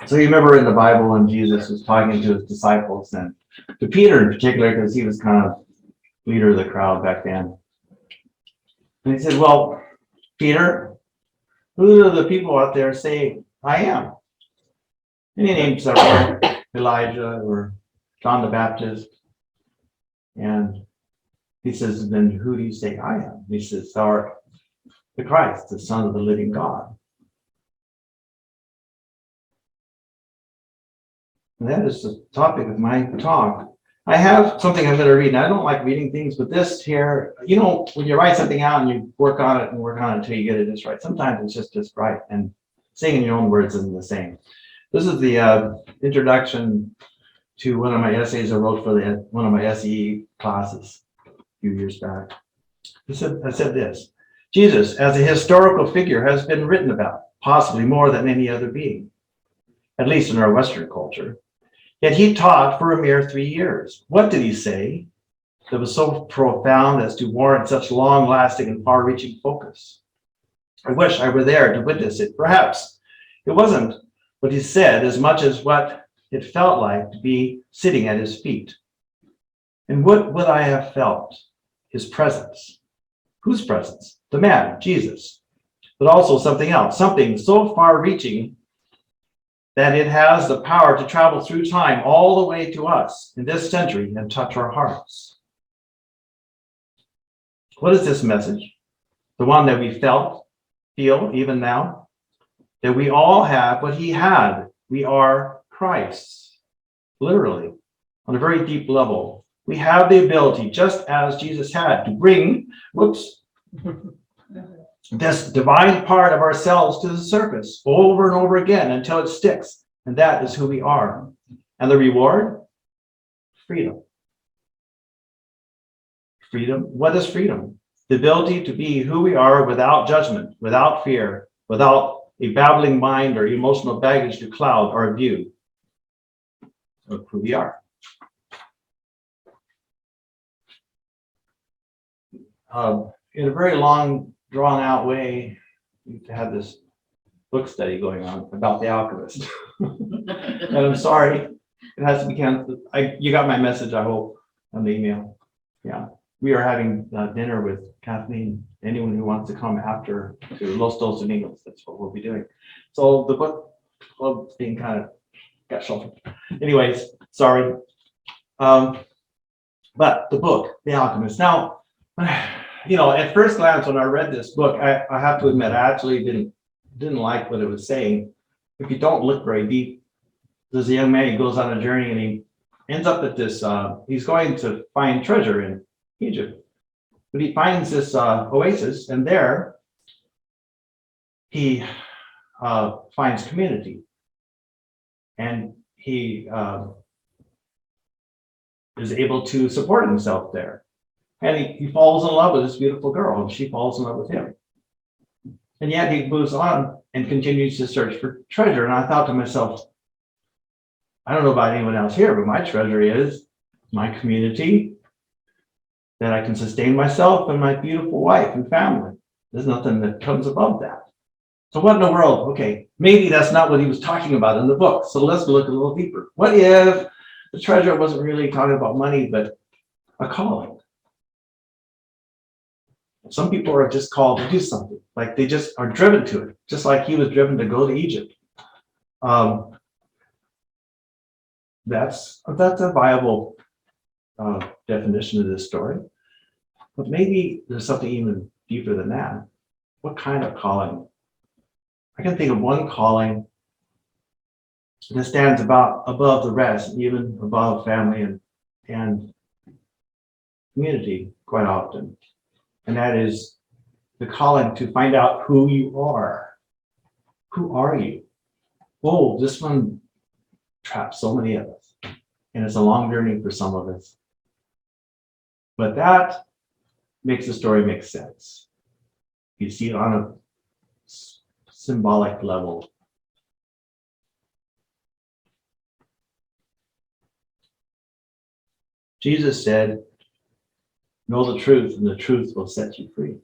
So you remember in the Bible when Jesus was talking to his disciples, and to Peter in particular, because he was kind of leader of the crowd back then. And he said, well, Peter, who do the people out there say I am? And he named several, Elijah or John the Baptist. And he says, then who do you say I am? He says, thou art the Christ, the Son of the living God. And that is the topic of my talk. I have something I'm going to read. And I don't like reading things, but this here, you know, when you write something out and you work on it until you get it just right, sometimes it's just right. And saying in your own words isn't the same. This is the introduction to one of my essays I wrote for one of my SE classes a few years back. I said this: Jesus, as a historical figure, has been written about, possibly more than any other being, at least in our Western culture. Yet he taught for a mere 3 years. What did he say that was so profound as to warrant such long-lasting and far-reaching focus? I wish I were there to witness it. Perhaps it wasn't what he said as much as what it felt like to be sitting at his feet. And what would I have felt? His presence. Whose presence? The man, Jesus. But also something else, something so far-reaching that it has the power to travel through time all the way to us in this century and touch our hearts. What is this message? The one that we feel even now? That we all have what he had. We are Christ. Literally, on a very deep level. We have the ability, just as Jesus had, to bring, this divine part of ourselves to the surface over and over again until it sticks. And that is who we are. And the reward? Freedom. Freedom. What is freedom? The ability to be who we are without judgment, without fear, without a babbling mind or emotional baggage to cloud our view of who we are. In a very long, drawn-out way, we have this book study going on about The Alchemist. And I'm sorry, it has to be canceled. You got my message, I hope, on the email. Yeah, we are having dinner with Kathleen. Anyone who wants to come after to Los Dos Amigos, that's what we'll be doing. So the book club thing kind of got shuffled. Anyways, sorry. But the book, The Alchemist. Now, you know, at first glance, when I read this book, I have to admit, I actually didn't like what it was saying. If you don't look very deep, there's a young man, he goes on a journey and he ends up at this, he's going to find treasure in Egypt. But he finds this oasis, and there he finds community. And he is able to support himself there. And he falls in love with this beautiful girl, and she falls in love with him. And yet he moves on and continues to search for treasure. And I thought to myself, I don't know about anyone else here, but my treasure is my community, that I can sustain myself and my beautiful wife and family. There's nothing that comes above that. So what in the world? Okay, maybe that's not what he was talking about in the book. So let's look a little deeper. What if the treasure wasn't really talking about money, but a calling? Some people are just called to do something, like they just are driven to it, just like he was driven to go to Egypt. That's a viable definition of this story. But maybe there's something even deeper than that. What kind of calling? I can think of one calling that stands above the rest, even above family and community quite often. And that is the calling to find out who you are. Who are you? Whoa, this one traps so many of us. And it's a long journey for some of us. But that makes the story make sense. You see it on a symbolic level. Jesus said, know the truth, and the truth will set you free.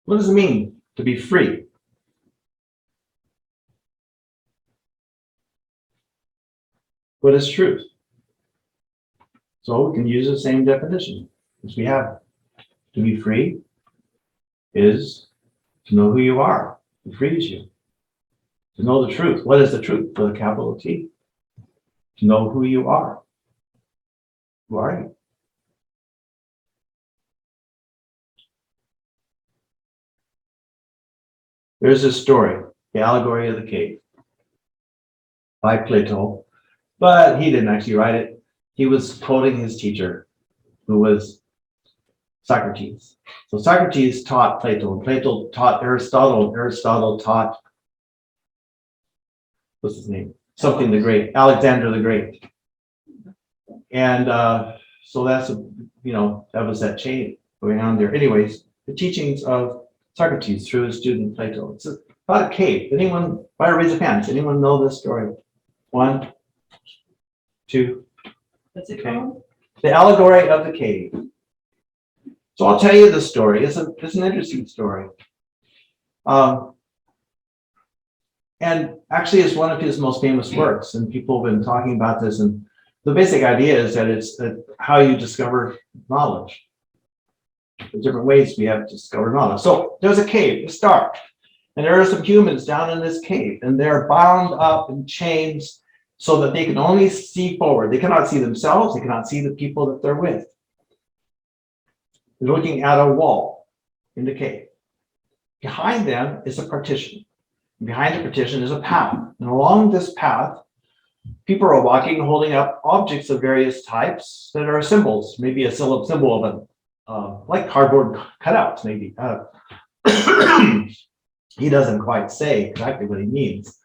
What does it mean to be free? What is truth? So we can use the same definition as we have. To be free is to know who you are. It frees you. To know the truth. What is the truth? With a capital T. To know who you are. Who are you? There's this story, the allegory of the cave, by Plato, but he didn't actually write it. He was quoting his teacher, who was Socrates. So Socrates taught Plato, and Plato taught Aristotle, and Aristotle taught, what's his name? Something the Great, Alexander the Great. And so that's, that was that chain going on there. Anyways, the teachings of Socrates through his student Plato. It's about a cave. Anyone, by a raise of hands, anyone know this story? 1, 2. What's it called? The allegory of the cave. So I'll tell you the story. It's an interesting story. And actually it's one of his most famous works, and people have been talking about this, and the basic idea is that it's how you discover knowledge. The different ways we have to discover knowledge. So there's a cave, it's dark, and there are some humans down in this cave, and they're bound up in chains so that they can only see forward. They cannot see themselves, they cannot see the people that they're with. They're looking at a wall in the cave. Behind them is a partition. Behind the partition is a path. And along this path, people are walking, holding up objects of various types that are symbols. Maybe a symbol of like cardboard cutouts, maybe. He doesn't quite say exactly what he means.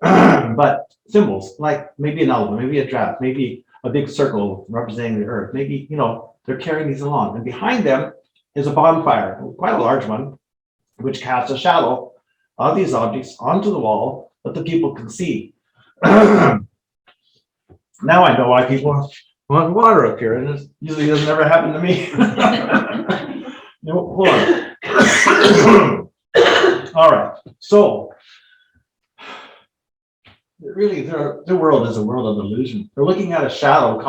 But symbols, like maybe an elephant, maybe a giraffe, maybe a big circle representing the earth. Maybe, they're carrying these along. And behind them is a bonfire, quite a large one, which casts a shadow of these objects onto the wall that the people can see. Now I know why people want water up here, and this usually doesn't ever happen to me. Hold on. All right. So really, the world is a world of illusion. They're looking at a shadow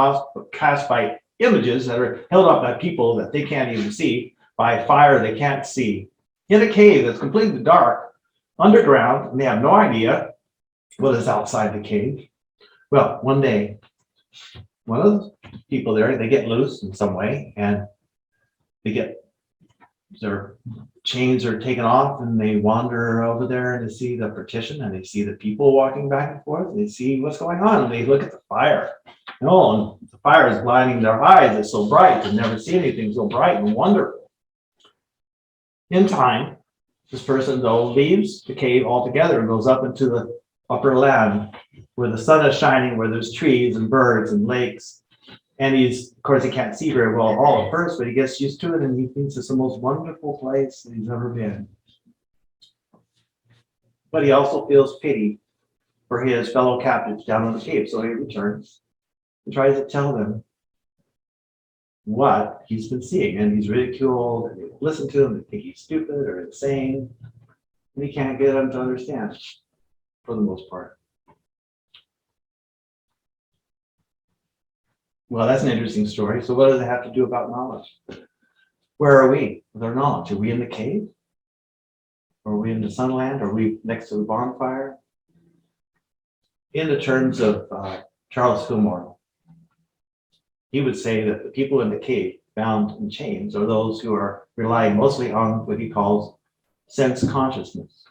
cast by images that are held up by people that they can't even see, by fire they can't see, in a cave that's completely dark, underground, and they have no idea what is outside the cave. Well, one day, one of the people there, they get loose in some way, and their chains are taken off, and they wander over there and they see the partition, and they see the people walking back and forth, and they see what's going on, and they look at the fire. And the fire is blinding their eyes. It's so bright. They've never seen anything so bright and wonderful. In time, this person, though, leaves the cave altogether and goes up into the upper land where the sun is shining, where there's trees and birds and lakes. And of course, he can't see very well all at first, but he gets used to it, and he thinks it's the most wonderful place that he's ever been. But he also feels pity for his fellow captives down in the cave, so he returns and tries to tell them what he's been seeing, and he's ridiculed, and they listen to him, they think he's stupid or insane, and he can't get them to understand for the most part. Well, that's an interesting story. So what does it have to do about knowledge? Where are we with our knowledge? Are we in the cave? Are we in the sunland? Are we next to the bonfire? In the terms of Charles Fillmore, he would say that the people in the cave bound in chains are those who are relying mostly on what he calls sense consciousness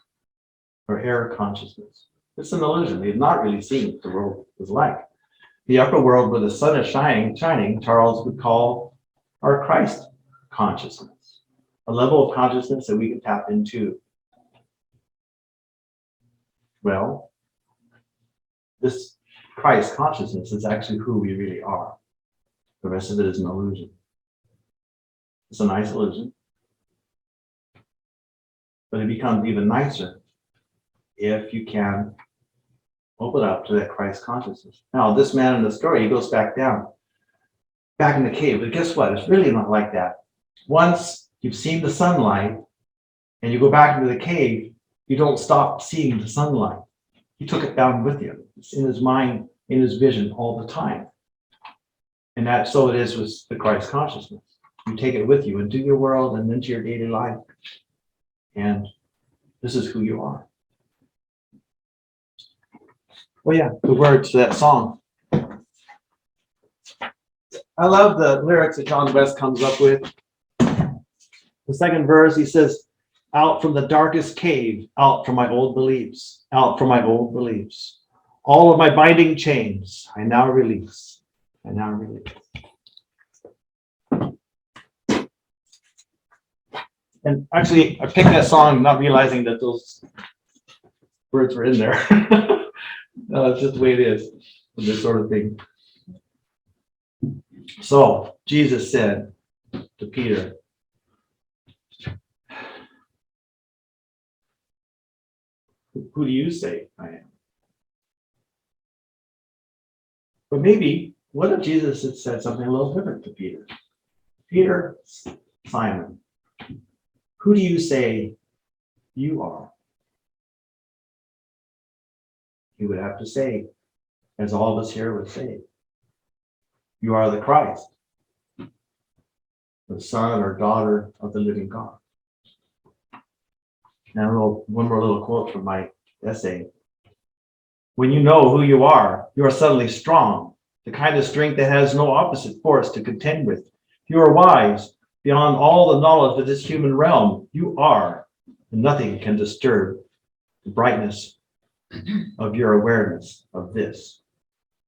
or error consciousness. It's an illusion. They've not really seen what the world is like. The upper world where the sun is shining, Charles would call our Christ consciousness, a level of consciousness that we can tap into. Well, this Christ consciousness is actually who we really are. The rest of it is an illusion. It's a nice illusion, but it becomes even nicer if you can open up to that Christ consciousness. Now, this man in the story, he goes back in the cave, but guess what? It's really not like that. Once you've seen the sunlight and you go back into the cave, you don't stop seeing the sunlight. He took it down with you. It's in his mind in his vision all the time. And that so it is with the Christ consciousness. You take it with you into your world and into your daily life. And this is who you are. Well, yeah, the words to that song. I love the lyrics that John West comes up with. The second verse, he says, out from the darkest cave, out from my old beliefs, out from my old beliefs. All of my binding chains, I now release. I now release. And actually, I picked that song not realizing that those words were in there. It's just the way it is, with this sort of thing. So, Jesus said to Peter, who do you say I am? But maybe, what if Jesus had said something a little different to Peter? Peter, Simon, who do you say you are? He would have to say, as all of us here would say, you are the Christ, the son or daughter of the living God. Now, one more little quote from my essay. When you know who you are suddenly strong, the kind of strength that has no opposite force to contend with. You are wise beyond all the knowledge of this human realm. You are, and nothing can disturb the brightness of your awareness of this.